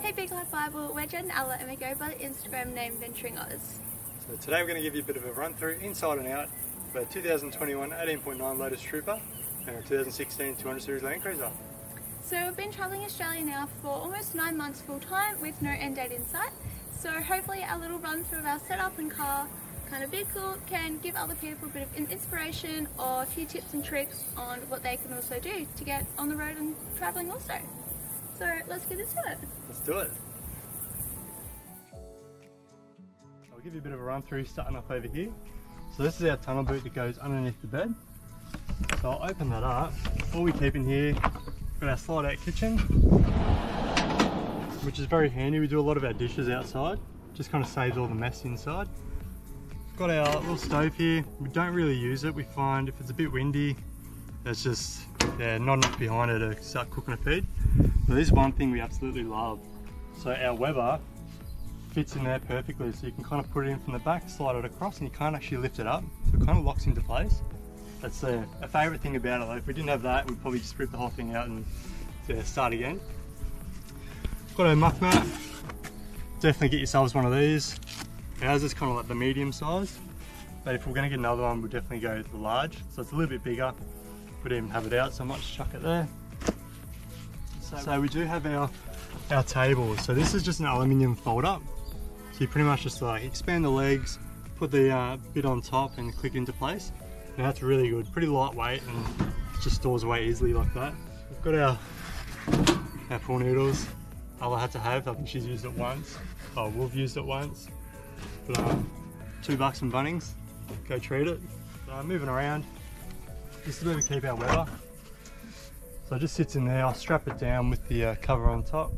Hey Big Life Bible, we're Jed and Ella and we go by the Instagram name Venturing Oz. So today we're going to give you a bit of a run through inside and out for a 2021 18.9 Lotus Trooper and a 2016 200 Series LandCruiser. So we've been travelling Australia now for almost 9 months full time with no end date in sight. So hopefully our little run through of our setup and car kind of vehicle can give other people a bit of inspiration or a few tips and tricks on what they can also do to get on the road and travelling also. So let's get into it. Let's do it. I'll give you a bit of a run through starting off over here. So this is our tunnel boot that goes underneath the bed. So I'll open that up. All we keep in here, we've got our slide out kitchen, which is very handy. We do a lot of our dishes outside. Just kind of saves all the mess inside. We've got our little stove here. We don't really use it. We find if it's a bit windy, there's just not enough behind it to start cooking a feed. So this is one thing we absolutely love. So our Weber fits in there perfectly, so you can kind of put it in from the back, slide it across, and you can't actually lift it up, so it kind of locks into place. That's a favourite thing about it though. If we didn't have that, we'd probably just rip the whole thing out and start again. Got our muck mat. Definitely get yourselves one of these. Ours is kind of like the medium size, but if we're going to get another one, we'll definitely go with the large. So it's a little bit bigger. We didn't even have it out, so I might just chuck it there. So we do have our table. So this is just an aluminium fold up. So you pretty much just like expand the legs, put the bit on top and click into place. And that's really good, pretty lightweight, and it just stores away easily like that. We've got our pool noodles. Ella had to have, I think she's used it once. Oh, we've used it once. But $2 from Bunnings, go treat it. Moving around, this is where we keep our Weber. So it just sits in there. I'll strap it down with the cover on top.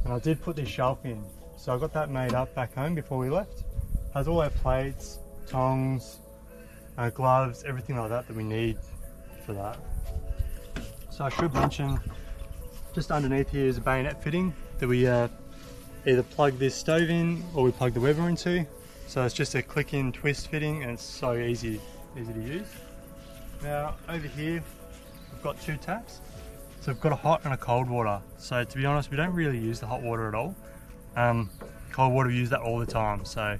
And I did put this shelf in. So I got that made up back home before we left. Has all our plates, tongs, gloves, everything like that we need for that. So I should mention, just underneath here is a bayonet fitting that we either plug this stove in or we plug the Weber into. So it's just a click in twist fitting and it's so easy to use. Now over here we've got 2 taps. So we've got a hot and a cold water. So to be honest, we don't really use the hot water at all. Cold water, we use that all the time. So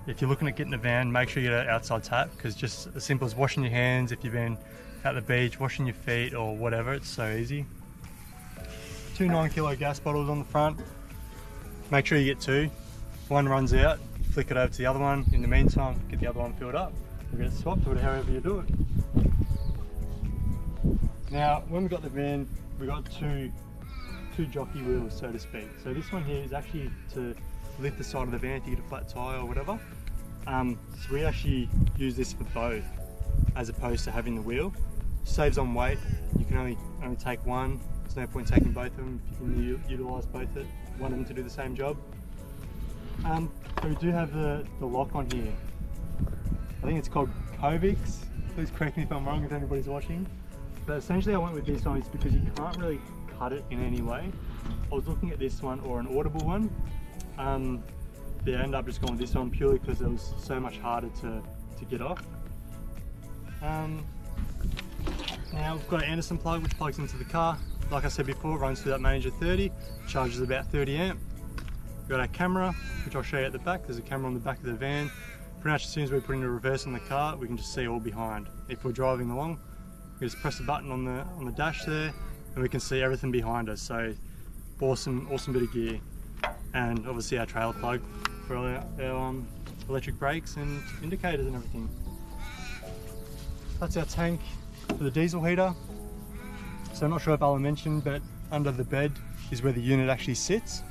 if you're looking at getting a van, make sure you get an outside tap, because just as simple as washing your hands if you've been at the beach, washing your feet or whatever, it's so easy. 2 9-kilo gas bottles on the front. Make sure you get 2. One runs out, flick it over to the other one. In the meantime, get the other one filled up. We'll get it swapped or however you do it. Now, when we got the van, we got two jockey wheels, so to speak. So this one here is actually to lift the side of the van to get a flat tyre or whatever. So we actually use this for both, as opposed to having the wheel. Saves on weight. You can only take one. There's no point taking both of them if you can utilise one of them to do the same job. So we do have the lock on here. I think it's called Covix. Please correct me if I'm wrong if anybody's watching. But essentially I went with this one is because you can't really cut it in any way. I was looking at this one or an audible one. I ended up just going with this one purely because it was so much harder to get off. Now we've got an Anderson plug which plugs into the car. Like I said before, it runs through that Manager 30, charges about 30 amp. We've got our camera, which I'll show you at the back. There's a camera on the back of the van. Pretty much as soon as we put in a reverse on the car, we can just see all behind. If we're driving along, we just press the button on the dash there, and we can see everything behind us. So awesome bit of gear. And obviously our trailer plug for our electric brakes and indicators and everything. That's our tank for the diesel heater. So I'm not sure if Ella mentioned, but under the bed is where the unit actually sits.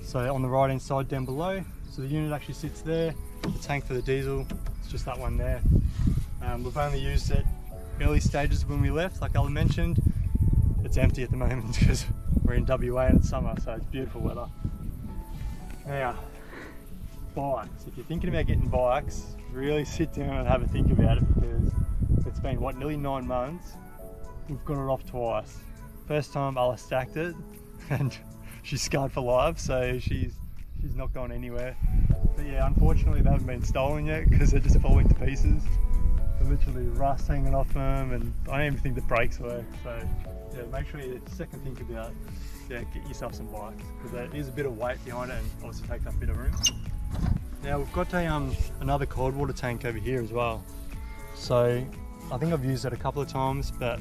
So on the right hand side down below, so the unit actually sits there. The tank for the diesel, it's just that one there. We've only used it early stages when we left, like Ella mentioned. It's empty at the moment because we're in WA and it's summer, so it's beautiful weather. Now, bikes. If you're thinking about getting bikes, really sit down and have a think about it, because it's been, what, nearly 9 months. We've got it off twice. First time Ella stacked it and she's scarred for life, so she's not going anywhere. But yeah, unfortunately they haven't been stolen yet because they're just falling to pieces. They're literally rust hanging off them, and I don't even think the brakes work. So yeah, make sure you second think about, yeah, get yourself some bikes, because there is a bit of weight behind it and obviously takes up a bit of room. Now we've got another cold water tank over here as well. So I think I've used it a couple of times, but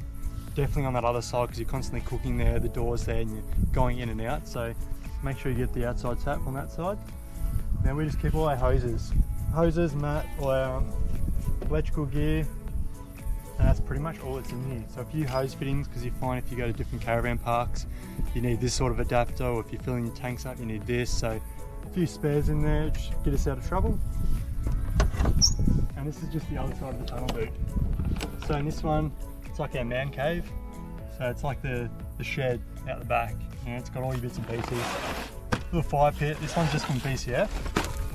definitely on that other side, because you're constantly cooking there, the door's there, and you're going in and out. So make sure you get the outside tap on that side. Then we just keep all our hoses, mat, all our electrical gear, and that's pretty much all that's in here. So a few hose fittings, because you find if you go to different caravan parks, you need this sort of adapter, or if you're filling your tanks up, you need this. So a few spares in there, just get us out of trouble. And this is just the other side of the tunnel boot. So in this one, it's like our man cave. So it's like the shed out the back. You know, it's got all your bits and pieces. Little fire pit. This one's just from BCF.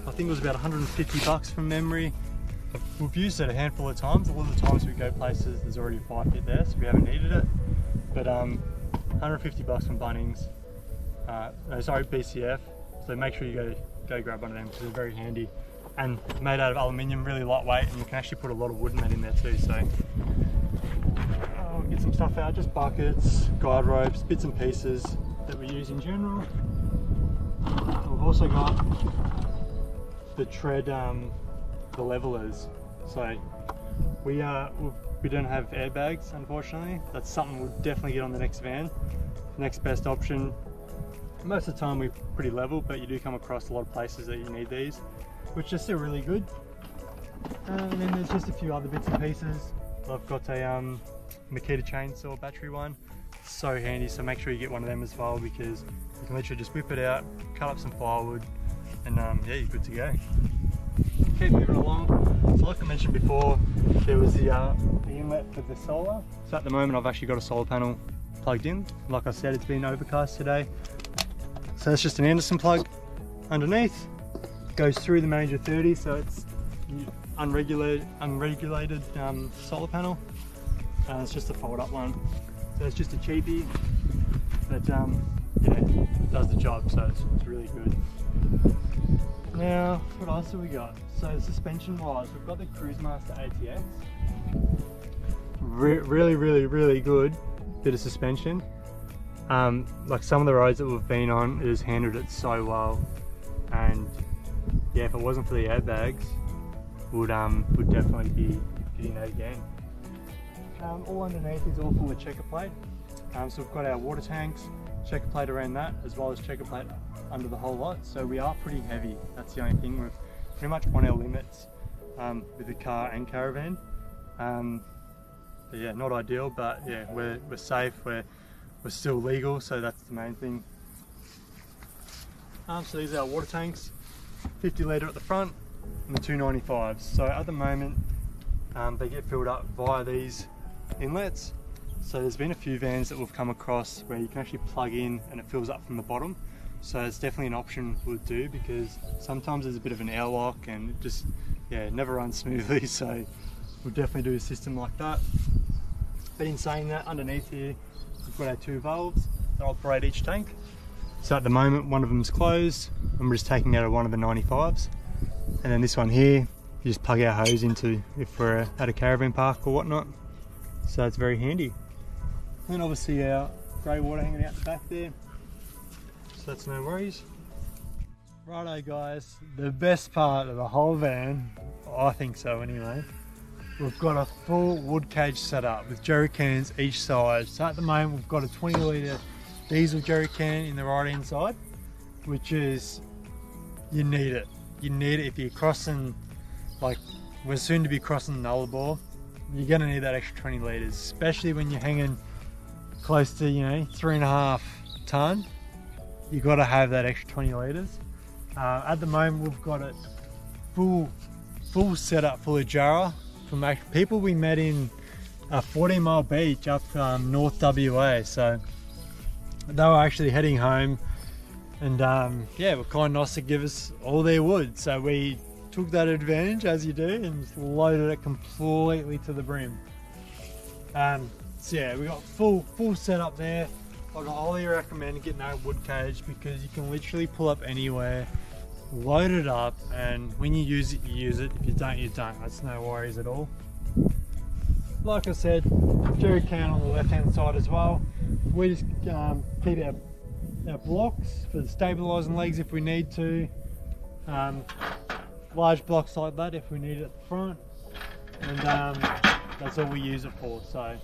I think it was about 150 bucks from memory. We've used it a handful of times. A lot of the times we go places, there's already a fire pit there, so we haven't needed it. But 150 bucks from Bunnings. Sorry, BCF. So make sure you go grab one of them, because they're very handy. And made out of aluminium, really lightweight, and you can actually put a lot of wood in that in there too. So I'll get some stuff out, just buckets, guide ropes, bits and pieces that we use in general. We've also got the tread, the levelers. So we don't have airbags, unfortunately. That's something we'll definitely get on the next van. Next best option. Most of the time we're pretty level, but you do come across a lot of places that you need these, which are still really good. And then there's just a few other bits and pieces. I've got a Makita chainsaw battery one. So handy, so make sure you get one of them as well, because you can literally just whip it out, cut up some firewood, and yeah, you're good to go. Keep moving along. So like I mentioned before, there was the inlet for the solar. So at the moment I've actually got a solar panel plugged in. Like I said, it's been overcast today. So it's just an Anderson plug underneath. Goes through the Manager 30, so it's unregulated solar panel. It's just a fold up one. So it's just a cheapie, but yeah, does the job, so it's really good. Now, what else have we got? So suspension wise, we've got the Cruisemaster ATX. Really good bit of suspension. Like some of the roads that we've been on, it has handled it so well, and yeah, if it wasn't for the airbags, would definitely be getting that again. All underneath is all full of checker plate. So we've got our water tanks, checker plate around that, as well as checker plate under the whole lot. So we are pretty heavy. That's the only thing. We're pretty much on our limits with the car and caravan. But yeah, not ideal, but yeah, we're safe. We're still legal, so that's the main thing. So these are our water tanks, 50 litre at the front and the 295s. So at the moment they get filled up via these inlets. So there's been a few vans that we've come across where you can actually plug in and it fills up from the bottom. So it's definitely an option we'll do, because sometimes there's a bit of an airlock and it just, yeah, it never runs smoothly. So we'll definitely do a system like that. But in saying that, underneath here we've got our two valves that operate each tank. So at the moment one of them's closed and we're just taking out one of the 95s. And then this one here, you just plug our hose into if we're at a caravan park or whatnot. So it's very handy. And then obviously our grey water hanging out the back there. So that's no worries. Righto guys, the best part of the whole van, I think so anyway, we've got a full wood cage set up with jerry cans each side. So at the moment we've got a 20 litre diesel jerry can in the right hand side, which is, you need it. You need it if you're crossing, like we're soon to be crossing Nullarbor, you're gonna need that extra 20 litres, especially when you're hanging close to, you know, 3.5 tonne. You gotta have that extra 20 litres. At the moment we've got it full setup full of Jarrah from people we met in 14 Mile Beach up North WA. So they were actually heading home, and yeah, were kind enough to give us all their wood. So we took that advantage, as you do, and just loaded it completely to the brim. So yeah, we got full setup there. I'd highly recommend getting that wood cage, because you can literally pull up anywhere, load it up, and when you use it, you use it. If you don't, you don't. That's no worries at all. like I said, jerry can on the left hand side as well. We just keep our blocks for the stabilising legs if we need to. Large blocks like that if we need it at the front, and that's all we use it for. So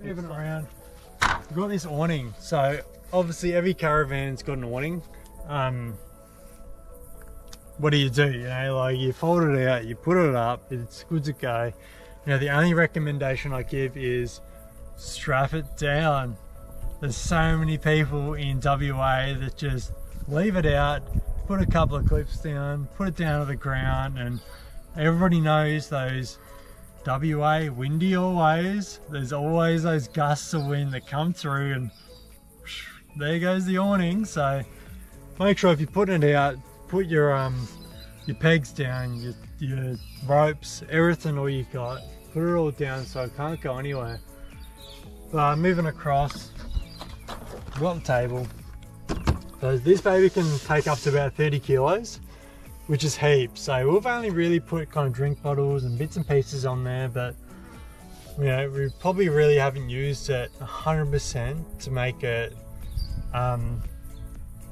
moving around, we've got this awning. So obviously every caravan's got an awning. What do? You know, like you fold it out, you put it up, it's good to go. You know, the only recommendation I give is strap it down. There's so many people in WA that just leave it out, put a couple of clips down, put it down to the ground, and everybody knows those WA windy always. There's always those gusts of wind that come through, and there goes the awning. So make sure if you're putting it out, put your pegs down, your ropes, everything all you got, put it all down so it can't go anywhere. But moving across, we've got the table. So this baby can take up to about 30 kilos, which is heaps. So we've only really put kind of drink bottles and bits and pieces on there, but you know, we probably really haven't used it 100% to make it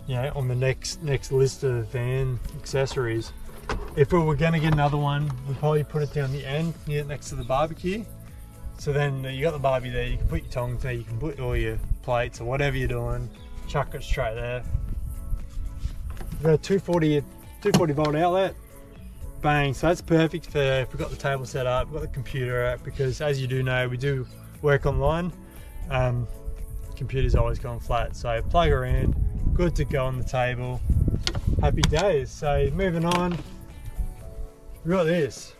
you know, on the next list of van accessories. If we were going to get another one, we'd probably put it down the end next to the barbecue. So then you got the barbie there, you can put your tongs there, you can put all your plates or whatever you're doing, chuck it straight there. We've got a 240 volt outlet, bang. So that's perfect for if we've got the table set up, we've got the computer out, because as you do know, we do work online. Computer's always going flat, so plug her in, good to go on the table, happy days. So moving on, we've got this.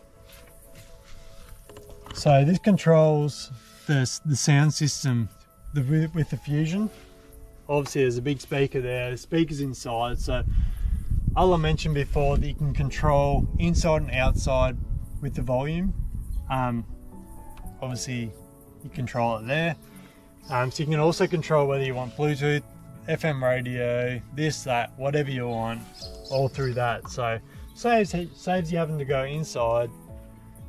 So this controls the sound system with the Fusion. Obviously there's a big speaker there, the speaker's inside. So Ella mentioned before that you can control inside and outside with the volume. Obviously you control it there. So you can also control whether you want Bluetooth, FM radio, this, that, whatever you want, all through that. So saves you having to go inside,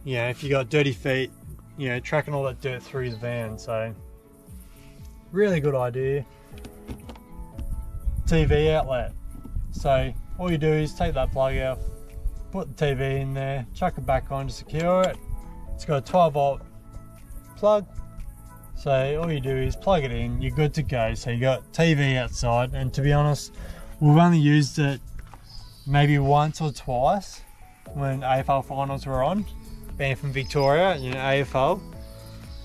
you know, if you got dirty feet, you know, tracking all that dirt through the van. So really good idea. TV outlet. So all you do is take that plug out, put the TV in there, chuck it back on to secure it. It's got a 12 volt plug. So all you do is plug it in, you're good to go. So you got TV outside, and to be honest, we've only used it maybe once or twice when AFL finals were on. Being from Victoria, you know, AFL.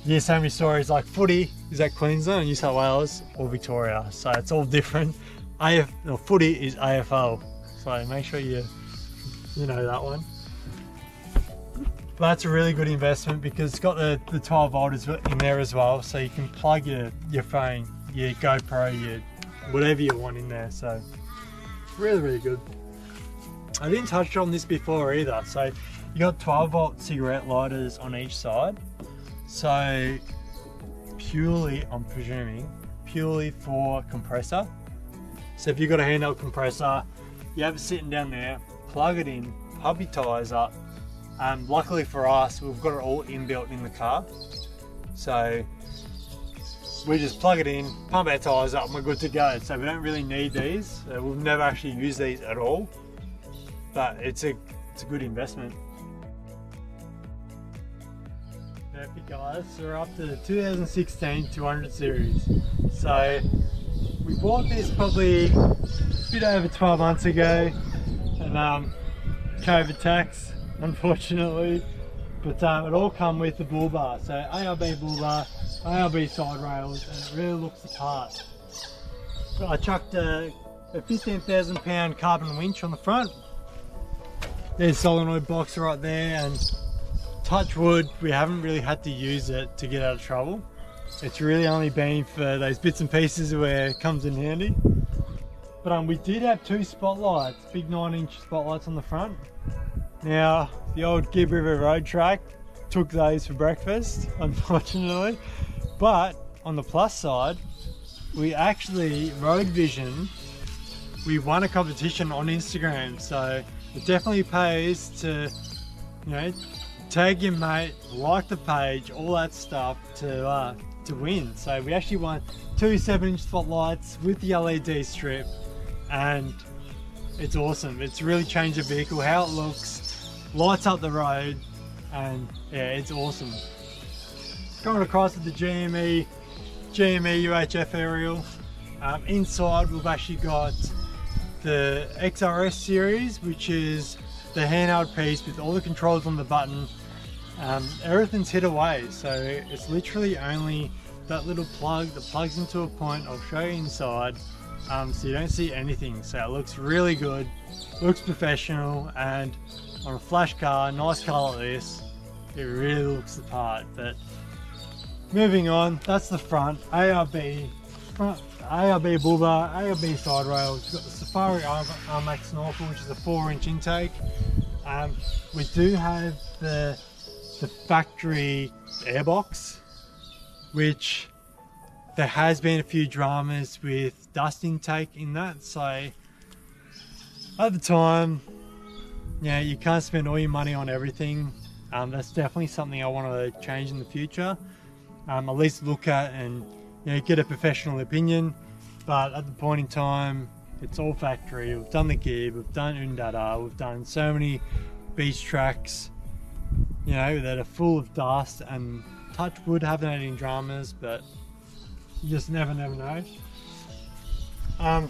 You hear so many stories like footy is at Queensland, New South Wales, or Victoria. So it's all different. Footy is AFL. So make sure you know that one. But that's a really good investment because it's got the 12 volt in there as well, so you can plug your phone, your GoPro, your whatever you want in there. So really good. I didn't touch on this before either. So you got 12 volt cigarette lighters on each side. So purely, I'm presuming, purely for compressor. So if you've got a handheld compressor, you have it sitting down there, plug it in, pump your tyres up. Luckily for us, we've got it all inbuilt in the car. So we just plug it in, pump our tyres up, and we're good to go. So we don't really need these. We've never actually used these at all, but it's a good investment. Perfect guys, so we're up to the 2016 200 series. So we bought this probably a bit over 12 months ago, and COVID tax, unfortunately, but it all come with the bull bar. So ARB bull bar, ARB side rails, and it really looks the part. So I chucked a 15,000 pound carbon winch on the front. There's solenoid box right there, and touch wood, we haven't really had to use it to get out of trouble. It's really only been for those bits and pieces where it comes in handy. But we did have two spotlights, big 9-inch spotlights on the front. Now, the old Gibb River road track took those for breakfast, unfortunately. But on the plus side, we actually, Road Vision, we won a competition on Instagram. So it definitely pays to, you know, tag your mate, like the page, all that stuff to win. So we actually won 2 7-inch spotlights with the LED strip, and it's awesome. It's really changed the vehicle, how it looks, lights up the road, and yeah, it's awesome. Going across with the GME UHF aerial. Inside we've actually got the XRS series, which is the handheld piece with all the controls on the button. Everything's hid away, so it's literally only that little plug that plugs into a point. I'll show you inside, so you don't see anything. So it looks really good, looks professional, and on a flash car, nice car like this, it really looks the part. But moving on, that's the front. ARB front, ARB bull bar, ARB side rails. We've got the Safari RMAX snorkel, which is a 4-inch intake. We do have the factory airbox, which there has been a few dramas with dust intake in that. So at the time, yeah, you can't spend all your money on everything. That's definitely something I want to change in the future. At least look at and, you know, get a professional opinion. But at the point in time, it's all factory. We've done the gear, we've done Undada, we've done so many beach tracks, you know, that are full of dust, and touch wood, haven't had any dramas, but you just never know.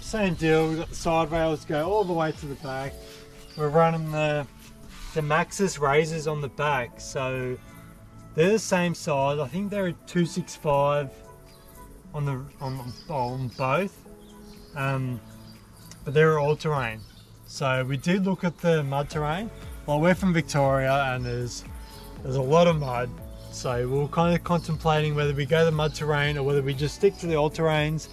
Same deal, we've got the side rails go all the way to the back. We're running the Maxxis razors on the back, so they're the same size. I think they're a 265 on both, but they're all terrain. So we did look at the mud terrain. Well, we're from Victoria and there's a lot of mud, so we were kind of contemplating whether we go the mud terrain or whether we just stick to the all terrains.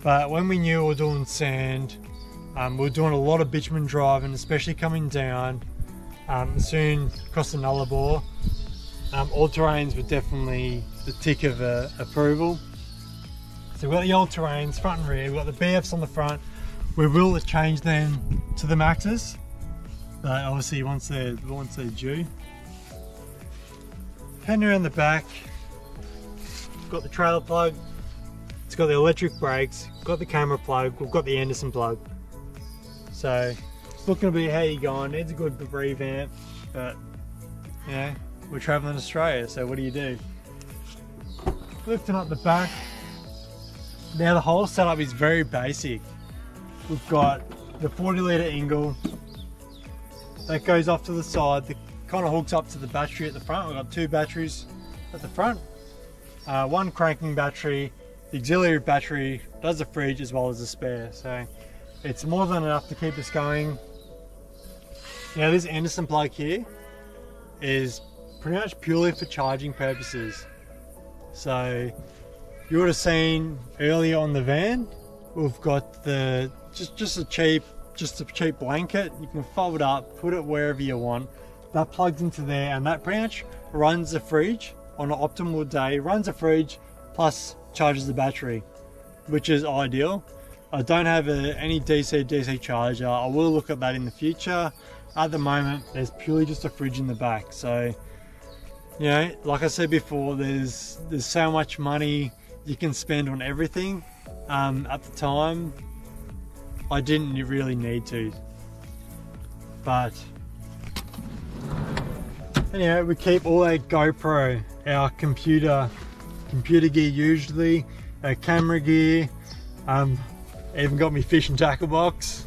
But when we knew we were doing sand, we were doing a lot of bitumen driving, especially coming down, soon across the Nullarbor. All terrains were definitely the tick of approval. So we've got the all terrains front and rear, we've got the BFs on the front. We will change them to the Maxxis, but obviously once they're due. Heading around the back, we've got the trailer plug, it's got the electric brakes, got the camera plug, we've got the Anderson plug. So it's looking to be how you going, needs a good revamp, but you know, we're traveling Australia, so what do you do? Lifting up the back. Now the whole setup is very basic. We've got the 40-litre Ingle that goes off to the side, that kind of hooks up to the battery at the front. We've got 2 batteries at the front, 1 cranking battery. The auxiliary battery does the fridge as well as the spare, so it's more than enough to keep us going. Now this Anderson plug here is pretty much purely for charging purposes. So you would have seen earlier on the van, we've got the just a cheap blanket. You can fold it up, put it wherever you want. That plugs into there, and that pretty much runs the fridge on an optimal day. Runs the fridge plus charges the battery, which is ideal. I don't have any DC charger. I will look at that in the future. At the moment, there's purely just a fridge in the back. So, you know, like I said before, there's so much money you can spend on everything. At the time, I didn't really need to. But anyway, we keep all our GoPro, our computer gear usually, our camera gear, even got me fish and tackle box.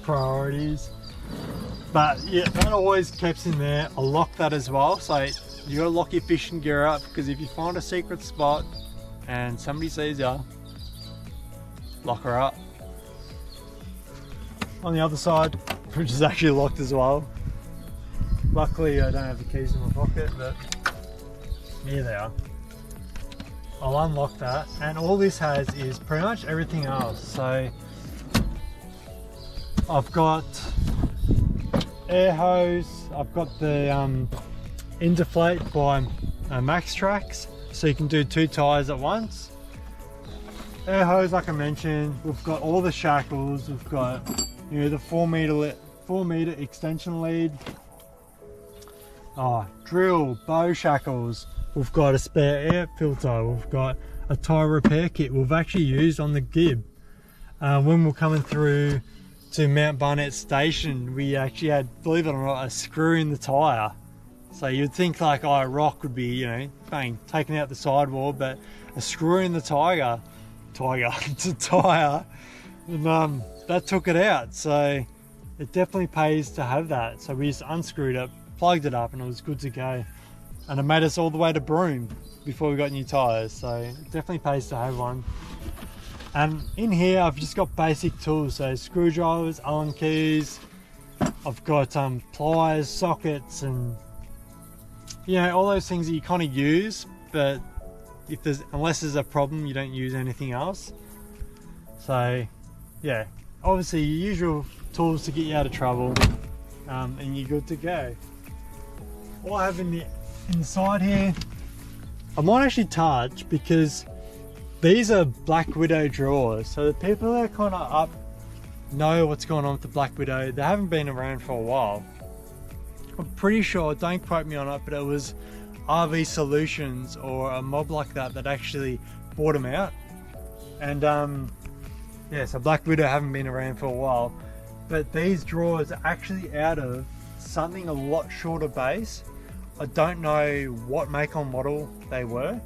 Priorities. But yeah, that always keeps in there. I lock that as well, so you gotta lock your fishing gear up, because if you find a secret spot and somebody sees you, lock her up. On the other side, which is actually locked as well. Luckily I don't have the keys in my pocket, but here they are. I'll unlock that, and all this has is pretty much everything else. So I've got air hose, I've got the Interflate by Max Tracks, so you can do 2 tyres at once. Air hose, like I mentioned, we've got all the shackles, we've got, you know, the 4 meter extension lead. drill, bow shackles. We've got a spare air filter. We've got a tyre repair kit we've actually used on the Gib. When we're coming through to Mount Barnett Station, we actually had, believe it or not, a screw in the tyre. So you'd think like, oh, a rock would be, you know, bang, taking out the sidewall, but a screw in the tyre, and that took it out. So it definitely pays to have that. So we just unscrewed it, plugged it up, and it was good to go. And it made us all the way to Broome before we got new tyres. So it definitely pays to have one. And in here I've just got basic tools, so screwdrivers, Allen keys, I've got pliers, sockets, and you know, all those things that you kind of use, but unless there's a problem, you don't use anything else. So yeah, obviously your usual tools to get you out of trouble, and you're good to go. All I have inside here, I might actually touch, because these are Black Widow drawers. So the people that are kind of up know what's going on with the Black Widow. They haven't been around for a while. I'm pretty sure, don't quote me on it, but it was RV Solutions or a mob like that that actually bought them out. And yeah, so Black Widow haven't been around for a while. But these drawers are actually out of something a lot shorter base. I don't know what make or model they were,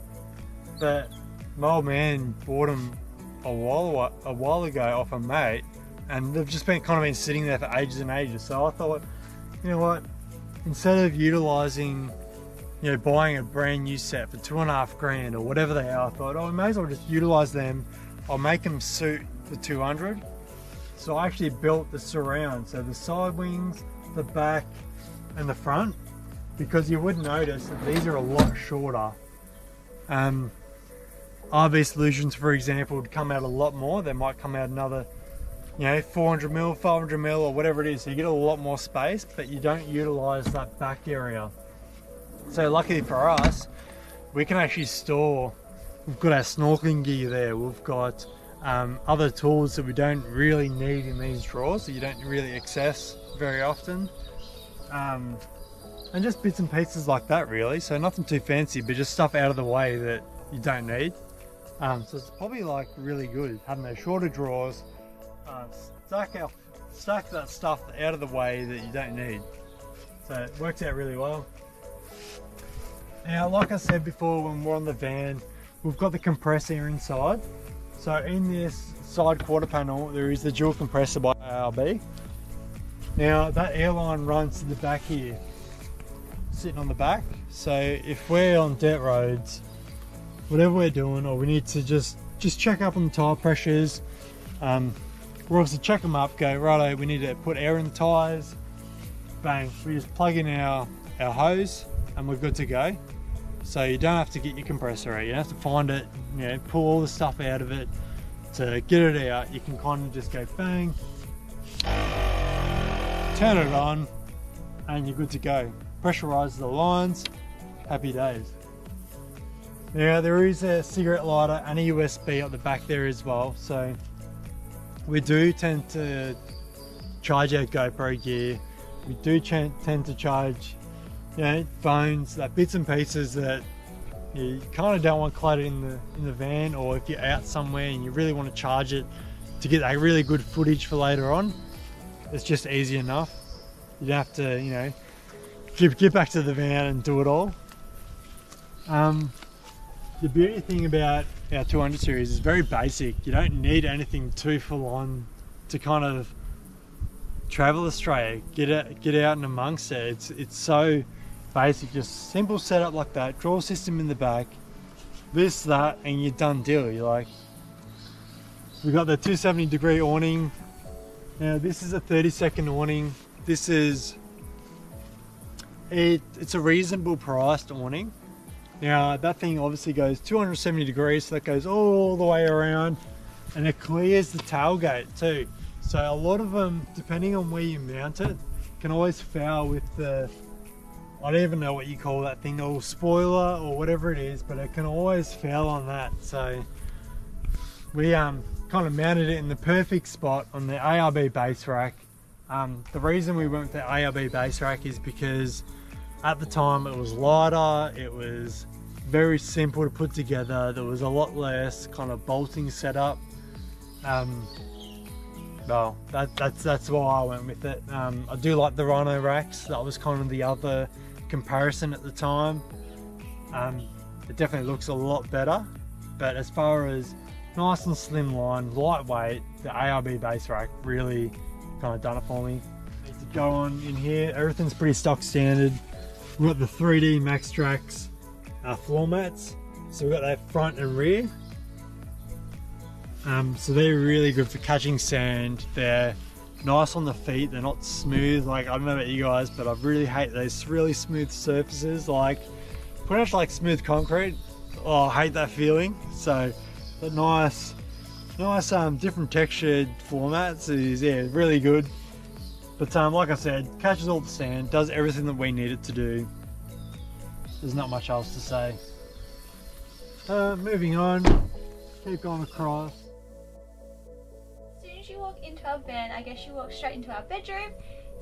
but my old man bought them a while ago off a mate, and they've just been sitting there for ages and ages. So I thought, you know what, instead of utilising, you know, buying a brand new set for $2.5 grand or whatever they are, I thought, oh, I may as well just utilise them. I'll make them suit for 200. So I actually built the surround, so the side wings, the back, and the front, because you would notice that these are a lot shorter. RV Solutions, for example, would come out a lot more. They might come out another, you know, 400mm, 500mm, or whatever it is. So you get a lot more space, but you don't utilize that back area. So luckily for us, we can actually store, we've got our snorkeling gear there. We've got other tools that we don't really need in these drawers, that you don't really access very often. And just bits and pieces like that, really. So nothing too fancy, but just stuff out of the way that you don't need. So it's probably like really good having those shorter drawers, stack that stuff out of the way that you don't need. So it works out really well. Now, like I said before, when we're on the van, we've got the compressor inside. So in this side quarter panel, there is the dual compressor by ARB. Now that airline runs to the back here, sitting on the back. So if we're on dirt roads, whatever we're doing, or we need to just check up on the tyre pressures, we'll obviously check them up, go, righto, we need to put air in the tyres, bang, we just plug in our hose and we're good to go. So you don't have to get your compressor out, you don't have to find it, you know, pull all the stuff out of it to get it out. You can kind of just go bang, turn it on, and you're good to go. Pressurize the lines, happy days. Now there is a cigarette lighter and a USB at the back there as well, so we do tend to charge our GoPro gear. We do tend to charge, you know, phones, like bits and pieces that you kind of don't want cluttered in the van, or if you're out somewhere and you really want to charge it to get that really good footage for later on, it's just easy enough. You don't have to, you know, get back to the van and do it all. The beauty thing about our 200 series is very basic. You don't need anything too full on to kind of travel Australia, get out and amongst it. It's so basic, just simple setup like that, draw system in the back, this, that, and you're done deal. You're like, we've got the 270-degree awning. Now this is a 30-second awning. This is, it's a reasonable priced awning. Now that thing obviously goes 270 degrees, so that goes all the way around, and it clears the tailgate too. So a lot of them, depending on where you mount it, can always foul with the, I don't even know what you call that thing, or spoiler or whatever it is, but it can always foul on that. So we kind of mounted it in the perfect spot on the ARB base rack. The reason we went with the ARB base rack is because At the time it was lighter, it was very simple to put together, there was a lot less kind of bolting setup. Well, that's why I went with it. I do like the Rhino racks, that was kind of the other comparison at the time. It definitely looks a lot better, but as far as nice and slimline, lightweight, the ARB base rack really kind of done it for me. Need to go on in here, everything's pretty stock standard. We've got the 3D Max Trax floor mats, so we've got that front and rear. So they're really good for catching sand. They're nice on the feet, they're not smooth. Like, I don't know about you guys, but I really hate those really smooth surfaces, like pretty much like smooth concrete. Oh, I hate that feeling. So the nice different textured floor mats is, yeah, really good. But like I said, catches all the sand, does everything that we need it to do. There's not much else to say. Moving on, keep going across. As soon as you walk into our van, I guess you walk straight into our bedroom.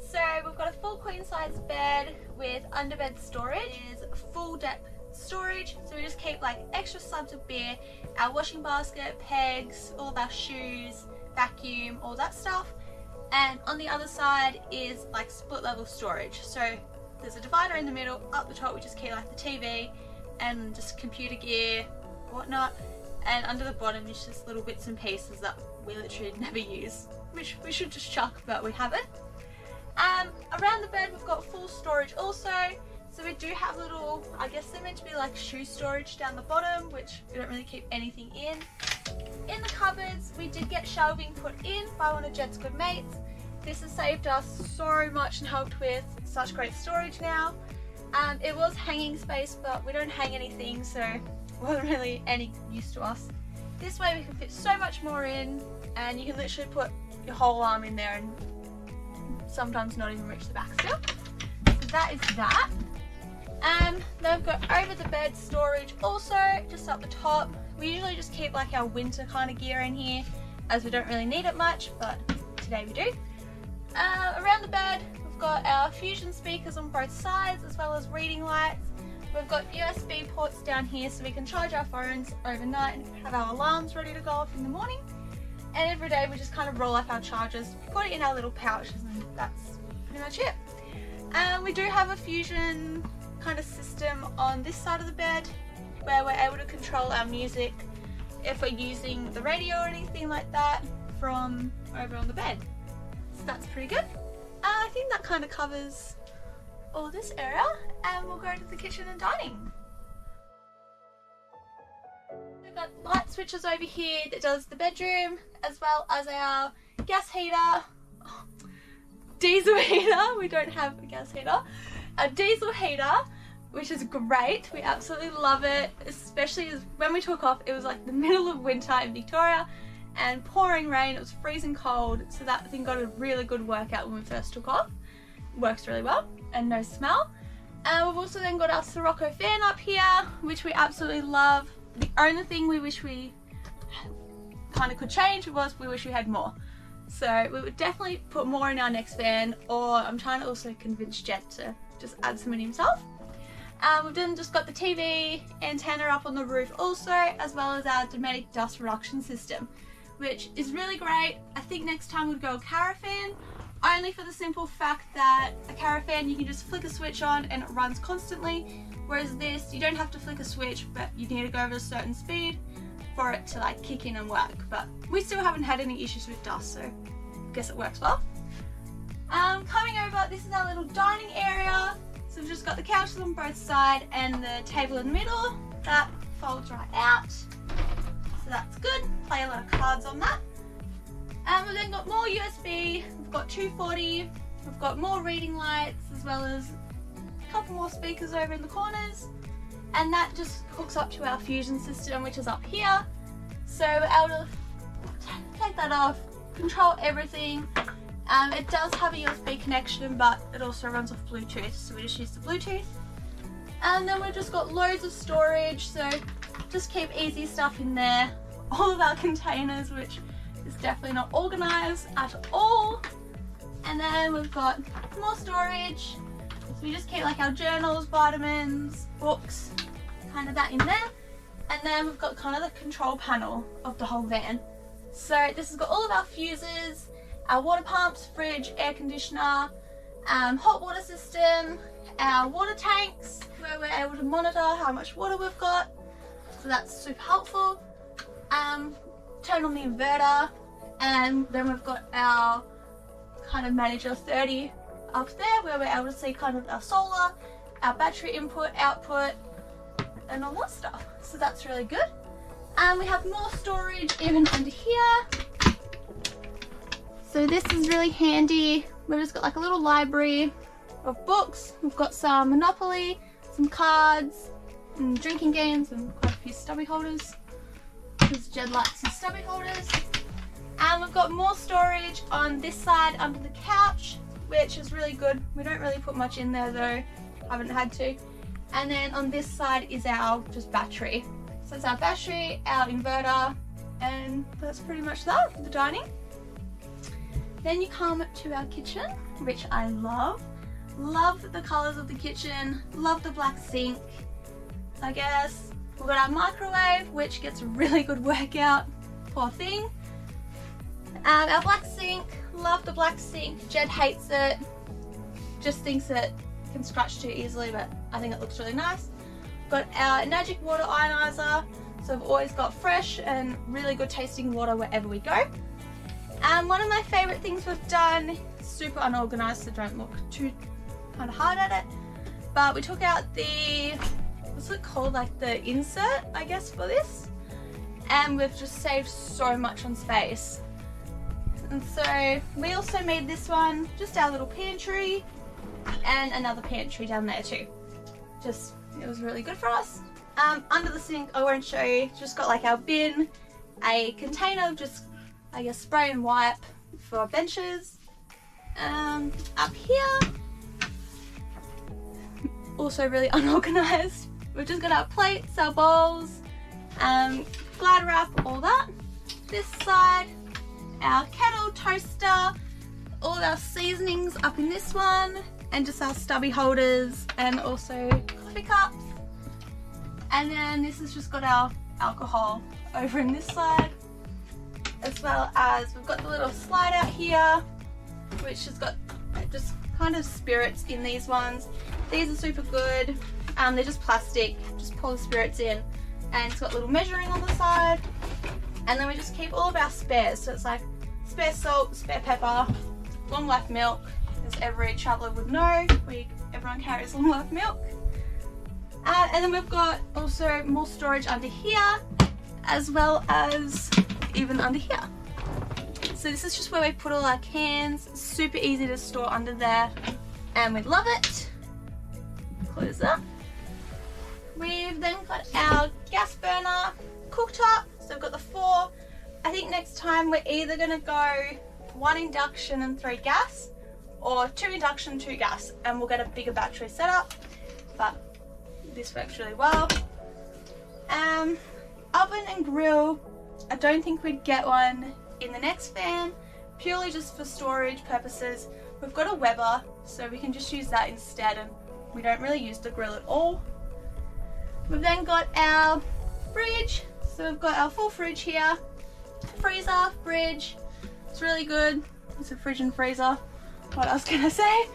So we've got a full queen size bed with underbed storage. It is full depth storage, so we just keep like extra slabs of beer, our washing basket, pegs, all of our shoes, vacuum, all that stuff. And on the other side is like split level storage, so there's a divider in the middle. Up the top we just keep like the TV and just computer gear, whatnot, and under the bottom is just little bits and pieces that we literally never use, which we should just chuck, but we haven't. Around the bed we've got full storage also, so we do have little, I guess they're meant to be like shoe storage down the bottom, which we don't really keep anything in. In the cupboards we did get shelving put in by one of Jed's good mates. This has saved us so much and helped with such great storage now. It was hanging space, but we don't hang anything, so it wasn't really any use to us. This way we can fit so much more in, and you can literally put your whole arm in there and sometimes not even reach the back still. So that is that. Then we've got over the bed storage also, just up the top. We usually just keep like our winter kind of gear in here, as we don't really need it much, but today we do. Around the bed we've got our Fusion speakers on both sides, as well as reading lights. We've got USB ports down here so we can charge our phones overnight and have our alarms ready to go off in the morning. And every day we just kind of roll up our chargers, put it in our little pouches, and that's pretty much it. We do have a Fusion kind of system on this side of the bed where we're able to control our music if we're using the radio or anything like that from over on the bed. So that's pretty good. I think that kind of covers all this area, and we'll go to the kitchen and dining. We've got light switches over here that does the bedroom, as well as our gas heater, diesel heater. We don't have a gas heater. A diesel heater, which is great. We absolutely love it, especially as when we took off, it was like the middle of winter in Victoria and pouring rain. It was freezing cold, so that thing got a really good workout when we first took off. Works really well and no smell. We've also then got our Sirocco fan up here, which we absolutely love. The only thing we wish we kind of could change was we wish we had more. So we would definitely put more in our next fan, or I'm trying to also convince Jed to just add some in himself. We've then just got the TV antenna up on the roof also, as well as our Dometic dust reduction system, which is really great. I think next time we'd go a Caravan, only for the simple fact that a Caravan you can just flick a switch on and it runs constantly, whereas this you don't have to flick a switch, but you need to go over a certain speed for it to like kick in and work. But we still haven't had any issues with dust, so I guess it works well. Coming over, this is our little dining area. So we've just got the couches on both sides and the table in the middle. That folds right out, so that's good. Play a lot of cards on that. We've then got more USB, we've got 240, we've got more reading lights, as well as a couple more speakers over in the corners. And that just hooks up to our Fusion system, which is up here. So we're able to take that off, control everything. It does have a USB connection, but it also runs off Bluetooth, so we just use the Bluetooth. And then we've just got loads of storage, so just keep easy stuff in there. All of our containers, which is definitely not organised at all. And then we've got more storage, So we just keep like our journals, vitamins, books, kind of that in there. And then we've got kind of the control panel of the whole van. So this has got all of our fuses, our water pumps, fridge, air conditioner, hot water system, our water tanks where we're able to monitor how much water we've got. So that's super helpful. Turn on the inverter, and then we've got our kind of manager 30 up there where we're able to see kind of our solar, our battery input, output, and all that stuff. So that's really good. And we have more storage even under here. So this is really handy. We've just got like a little library of books. We've got some Monopoly, some cards, and drinking games, and quite a few stubby holders, because Jed likes his stubby holders. And we've got more storage on this side under the couch, which is really good. We don't really put much in there though, haven't had to. And then on this side is our just battery. So it's our battery, our inverter, and that's pretty much that for the dining. Then you come to our kitchen, which I love. Love the colours of the kitchen, love the black sink. I guess we've got our microwave, which gets a really good workout, poor thing. Our black sink, love the black sink. Jed hates it, just thinks it can scratch too easily, but I think it looks really nice. Got our Magic water ionizer, so we've always got fresh and really good tasting water wherever we go. And one of my favourite things we've done, super unorganised, so don't look too kind of hard at it, but we took out the, what's it called, like the insert I guess for this, and we've just saved so much on space. And so we also made this one just our little pantry, and another pantry down there too. Just, it was really good for us. Under the sink, I won't show you, just got like our bin, a container of just, I guess, spray and wipe for benches. Up here, also really unorganised. We've just got our plates, our bowls, glad wrap, all that. This side, our kettle, toaster, all our seasonings up in this one, and just our stubby holders, and also coffee cups. And then this has just got our alcohol over in this side, as well as we've got the little slide out here, which has got just kind of spirits in these ones. These are super good. They're just plastic, just pour the spirits in, and it's got little measuring on the side. And then we just keep all of our spares, so it's like spare salt, spare pepper, long life milk, as every traveller would know, everyone carries long life milk. And then we've got also more storage under here, as well as even under here. So this is just where we put all our cans, super easy to store under there, and we love it. Close that. We've then got our gas burner cooktop, so we've got the 4. I think next time we're either going to go 1 induction and 3 gas, or 2 induction, 2 gas, and we'll get a bigger battery setup, but this works really well. Oven and grill, I don't think we'd get one in the next van, purely just for storage purposes. We've got a Weber, so we can just use that instead, and we don't really use the grill at all. We've then got our fridge, so we've got our full fridge here, freezer, fridge, it's really good. It's a fridge and freezer, what else can I say?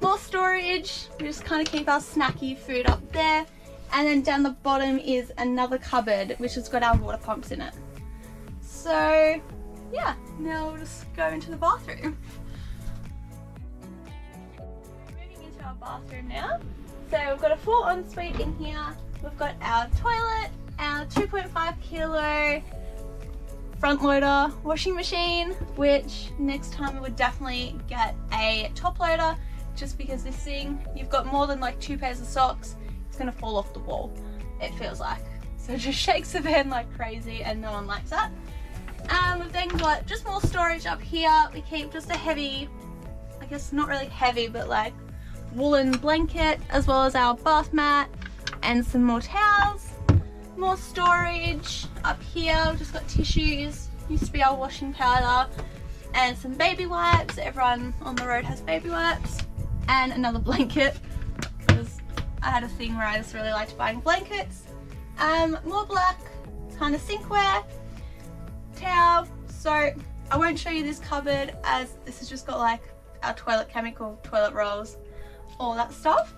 More storage, we just kind of keep our snacky food up there, and then down the bottom is another cupboard which has got our water pumps in it. So yeah, now we'll just go into the bathroom. Moving into our bathroom now. So we've got a full ensuite in here, we've got our toilet, our 2.5 kilo front loader washing machine, which next time I would definitely get a top loader, just because this thing, you've got more than like 2 pairs of socks, it's gonna fall off the wall, it feels like. So it just shakes the van like crazy, and no one likes that. We've then got just more storage up here. We keep just a heavy, I guess not really heavy, but like woolen blanket, as well as our bath mat and some more towels. More storage up here, we've just got tissues, used to be our washing powder, and some baby wipes. Everyone on the road has baby wipes. and another blanket because I had a thing where I just really liked buying blankets. More black kind of sinkware, towel. So I won't show you this cupboard as this has just got like our toilet chemical, toilet rolls, all that stuff.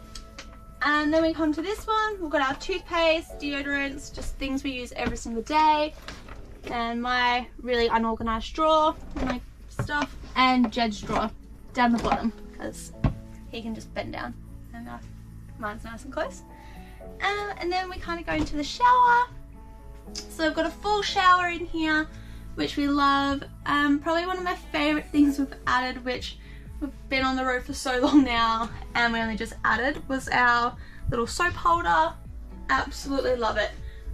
And then we come to this one, we've got our toothpaste, deodorants, just things we use every single day. And my really unorganised drawer, my stuff, and Jed's drawer down the bottom because he can just bend down and mine's nice and close. And then we kind of go into the shower. So I've got a full shower in here, which we love. Probably one of my favourite things we've added, which we've been on the road for so long now and we only just added, was our little soap holder. Absolutely love it.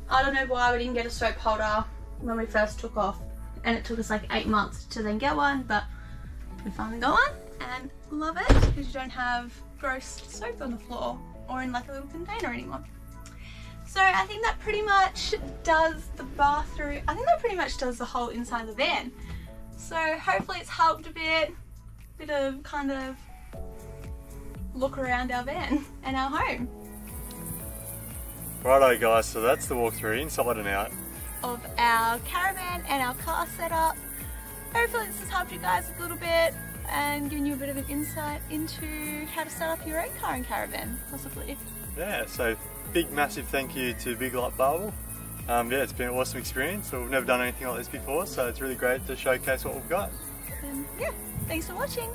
I don't know why we didn't get a soap holder when we first took off, and it took us like 8 months to then get one, but we finally got one and love it because you don't have gross soap on the floor or in like a little container anymore. So I think that pretty much does the bathroom. I think that pretty much does the whole inside of the van. So hopefully it's helped a bit of kind of look around our van and our home. Righto guys, so that's the walkthrough inside and out of our caravan and our car setup. Hopefully this has helped you guys a little bit and given you a bit of an insight into how to set up your own car and caravan, possibly. Yeah, so big massive thank you to Big Light Barbel. Yeah, it's been an awesome experience. We've never done anything like this before, so it's really great to showcase what we've got. And yeah, thanks for watching.